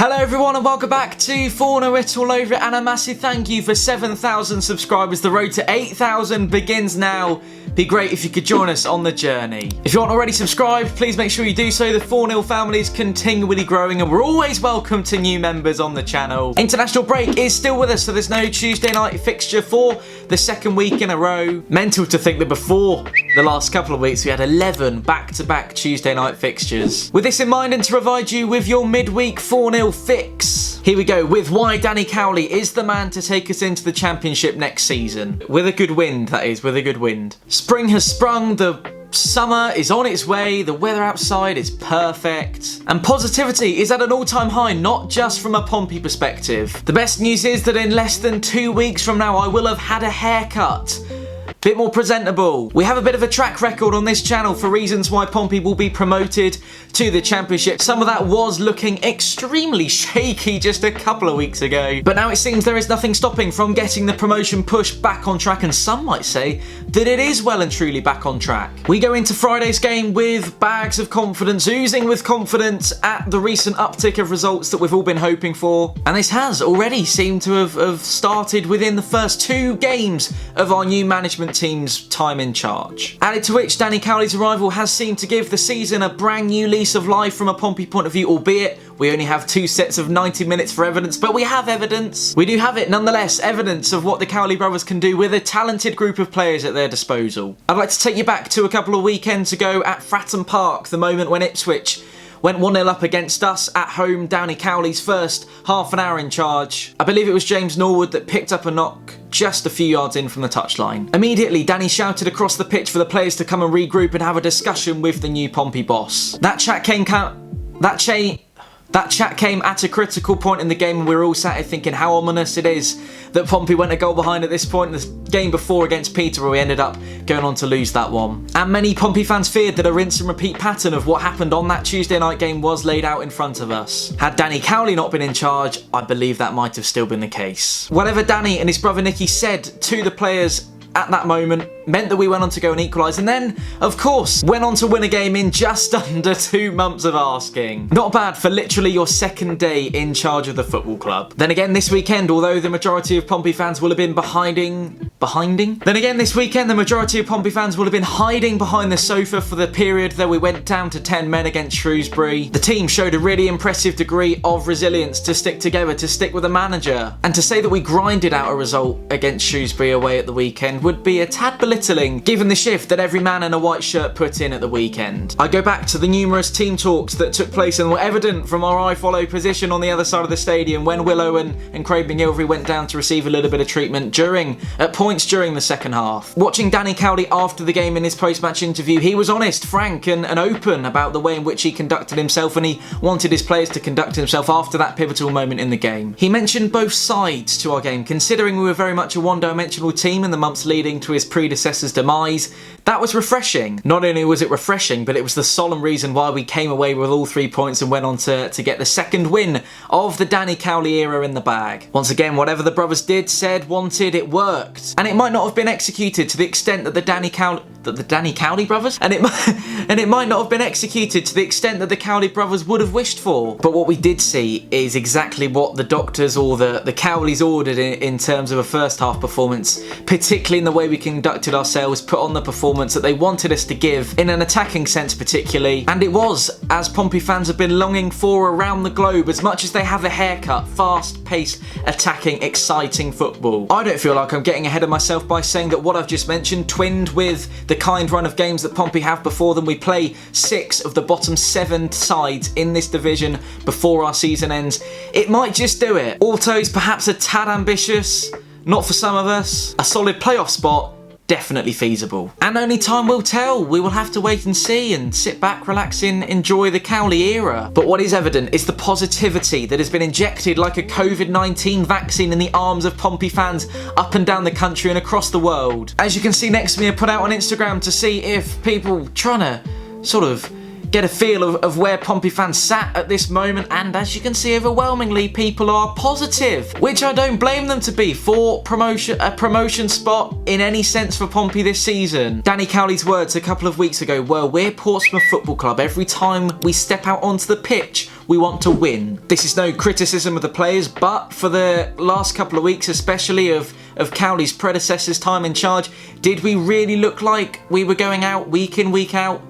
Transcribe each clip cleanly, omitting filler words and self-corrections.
Hello everyone and welcome back to Fournilwrittenalloverit, and a massive thank you for 7,000 subscribers. The road to 8,000 begins now. Be great if you could join us on the journey. If you aren't already subscribed, please make sure you do so. The 4-0 family is continually growing and we're always welcome to new members on the channel. International break is still with us, so there's no Tuesday night fixture for the second week in a row. Mental to think that before the last couple of weeks we had 11 back-to-back Tuesday night fixtures. With this in mind, and to provide you with your midweek 4-0 fix, here we go with why Danny Cowley is the man to take us into the Championship next season. With a good wind, that is, with a good wind. Spring has sprung, the summer is on its way, the weather outside is perfect, and positivity is at an all-time high, not just from a Pompey perspective. The best news is that in less than 2 weeks from now I will have had a haircut. Bit more presentable. We have a bit of a track record on this channel for reasons why Pompey will be promoted to the Championship. Some of that was looking extremely shaky just a couple of weeks ago, but now it seems there is nothing stopping from getting the promotion push back on track, and some might say that it is well and truly back on track. We go into Friday's game with bags of confidence, oozing with confidence at the recent uptick of results that we've all been hoping for, and this has already seemed to have started within the first 2 games of our new management team's time in charge. Added to which, Danny Cowley's arrival has seemed to give the season a brand new lease of life from a Pompey point of view, albeit we only have 2 sets of 90 minutes for evidence, but we have evidence. We do have it nonetheless, evidence of what the Cowley brothers can do with a talented group of players at their disposal. I'd like to take you back to a couple of weekends ago at Fratton Park, the moment when Ipswich went 1-0 up against us at home. Danny Cowley's first half an hour in charge. I believe it was James Norwood that picked up a knock just a few yards in from the touchline. Immediately, Danny shouted across the pitch for the players to come and regroup and have a discussion with the new Pompey boss. That chat came at a critical point in the game, and we were all sat here thinking how ominous it is that Pompey went a goal behind at this point in the game before against Peter, where we ended up going on to lose that one. And many Pompey fans feared that a rinse and repeat pattern of what happened on that Tuesday night game was laid out in front of us. Had Danny Cowley not been in charge, I believe that might have still been the case. Whatever Danny and his brother Nicky said to the players at that moment meant that we went on to go and equalise, and then, of course, went on to win a game in just under 2 months of asking. Not bad for literally your second day in charge of the football club. Then again this weekend, although the majority of Pompey fans will have been hiding behind the sofa for the period that we went down to 10 men against Shrewsbury. The team showed a really impressive degree of resilience to stick together, to stick with the manager, and to say that we grinded out a result against Shrewsbury away at the weekend would be a tad belittling given the shift that every man in a white shirt put in at the weekend. I go back to the numerous team talks that took place and were evident from our I-follow position on the other side of the stadium when Willow and Craig McGilvery went down to receive a little bit of treatment at points during the second half. Watching Danny Cowley after the game in his post-match interview, he was honest, frank and open about the way in which he conducted himself, and he wanted his players to conduct himself after that pivotal moment in the game. He mentioned both sides to our game, considering we were very much a one-dimensional team in the months leading to his predecessor's demise. That was refreshing. Not only was it refreshing, but it was the solemn reason why we came away with all 3 points and went on to get the second win of the Danny Cowley era in the bag. Once again, whatever the brothers did, said, wanted, it worked. And it might not have been executed to the extent that the Danny Cowley brothers? And it might not have been executed to the extent that the Cowley brothers would have wished for. But what we did see is exactly what the doctors or the Cowleys ordered in terms of a first half performance, particularly in the way we conducted ourselves, put on the performance that they wanted us to give in an attacking sense particularly. And it was, as Pompey fans have been longing for around the globe, as much as they have a haircut, fast-paced, attacking, exciting football. I don't feel like I'm getting ahead of myself by saying that what I've just mentioned, twinned with the kind run of games that Pompey have before them, we play 6 of the bottom 7 sides in this division before our season ends, it might just do it. Auto's perhaps a tad ambitious, not for some of us. A solid playoff spot, definitely feasible. And only time will tell. We will have to wait and see and sit back, relax and enjoy the Cowley era. But what is evident is the positivity that has been injected like a COVID-19 vaccine in the arms of Pompey fans up and down the country and across the world. As you can see next to me, I put out on Instagram to see if people trying to sort of get a feel of where Pompey fans sat at this moment, and as you can see, overwhelmingly people are positive, which I don't blame them to be for a promotion spot in any sense for Pompey this season. Danny Cowley's words a couple of weeks ago were, "We're Portsmouth Football Club. Every time we step out onto the pitch, we want to win. This is no criticism of the players, but for the last couple of weeks, especially of Cowley's predecessor's time in charge, did we really look like we were going out week in, week out,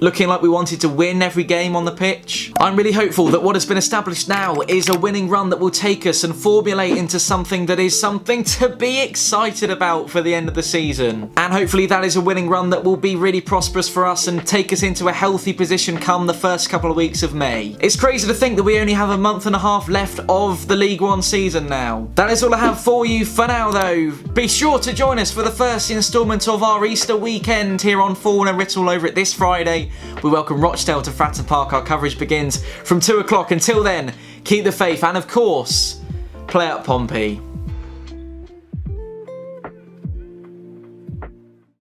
looking like we wanted to win every game on the pitch? I'm really hopeful that what has been established now is a winning run that will take us and formulate into something that is something to be excited about for the end of the season. And hopefully that is a winning run that will be really prosperous for us and take us into a healthy position come the first couple of weeks of May. It's crazy to think that we only have a month and a half left of the League One season now. That is all I have for you for now though. Be sure to join us for the first instalment of our Easter weekend here on Fournilwrittenalloverit this Friday. We welcome Rochdale to Fratton Park. Our coverage begins from 2 o'clock. Until then, keep the faith and of course, play up Pompey.